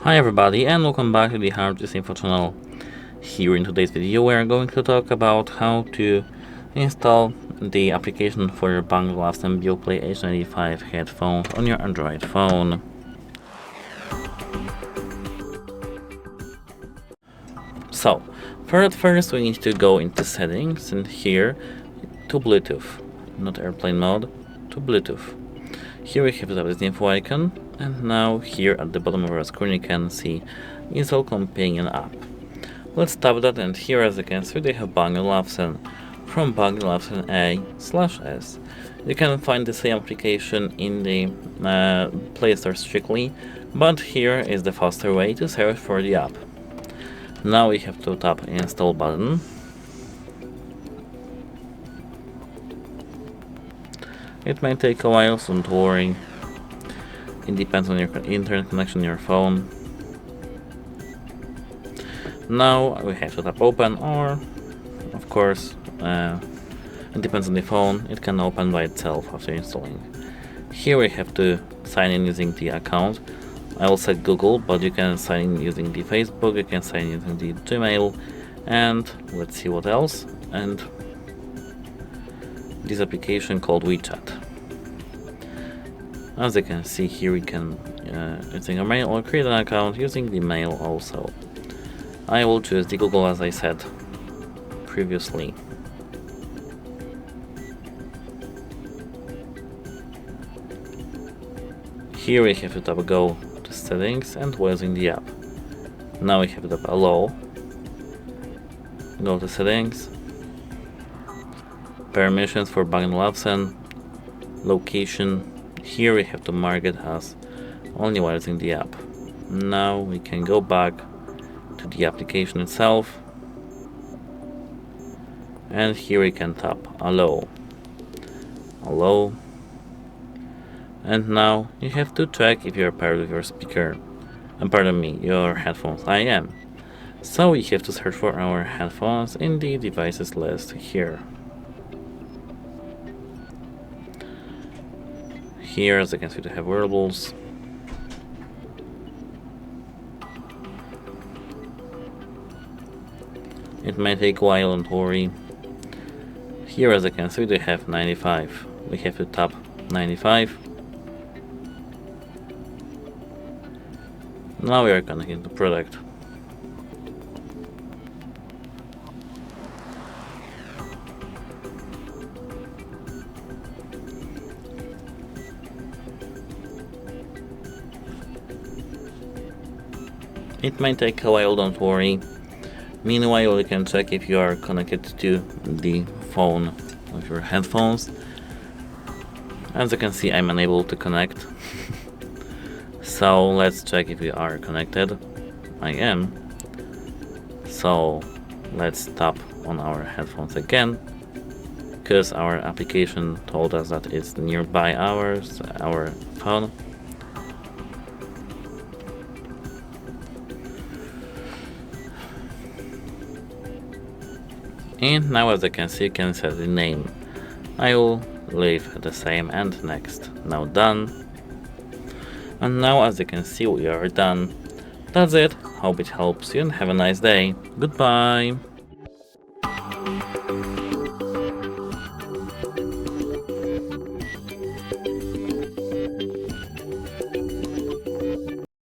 Hi everybody and welcome back to the HardReset.Info channel. Here in today's video we are going to talk about how to install the application for your BANG OLUFSEN Beoplay H95 headphones on your Android phone. So, first we need to go into settings and here to Bluetooth, not airplane mode, to Bluetooth. Here we have the info icon, and now here at the bottom of our screen you can see install companion app. Let's tap that, and here as you can see they have BANG OLUFSEN from BANG OLUFSEN A/S. You can find the same application in the Play Store strictly, but here is the faster way to search for the app. Now we have to tap install button. It may take a while, so don't worry. It depends on your internet connection on your phone. Now we have to tap open, or of course it depends on the phone, it can open by itself after installing. Here we have to sign in using the account. I will set Google, but you can sign in using the Facebook, you can sign in using the Gmail, and let's see what else, and this application called WeChat. As you can see here, we can using a mail or create an account using the mail also. I will choose the Google as I said previously. Here we have to tap go to settings and using the app. Now we have to tap allow, go to settings, permissions for BANG OLUFSEN, location. Here we have to mark it as only while using the app. Now we can go back to the application itself, and here we can tap allow, and now you have to check if you're paired with your speaker, and pardon me, your headphones. I am. So we have to search for our headphones in the devices list here. Here, as you can see, we have wearables. It may take a while, don't worry. Here, as you can see, we have 95. We have to tap 95. Now we are connecting the product. It may take a while, don't worry. Meanwhile, you can check if you are connected to the phone with your headphones. As you can see, I'm unable to connect. So let's check if we are connected. I am. So let's tap on our headphones again, because our application told us that it's nearby our phone. And now, as you can see, you can set the name. I will leave the same and next. Now done. And now, as you can see, we are done. That's it. Hope it helps you and have a nice day. Goodbye.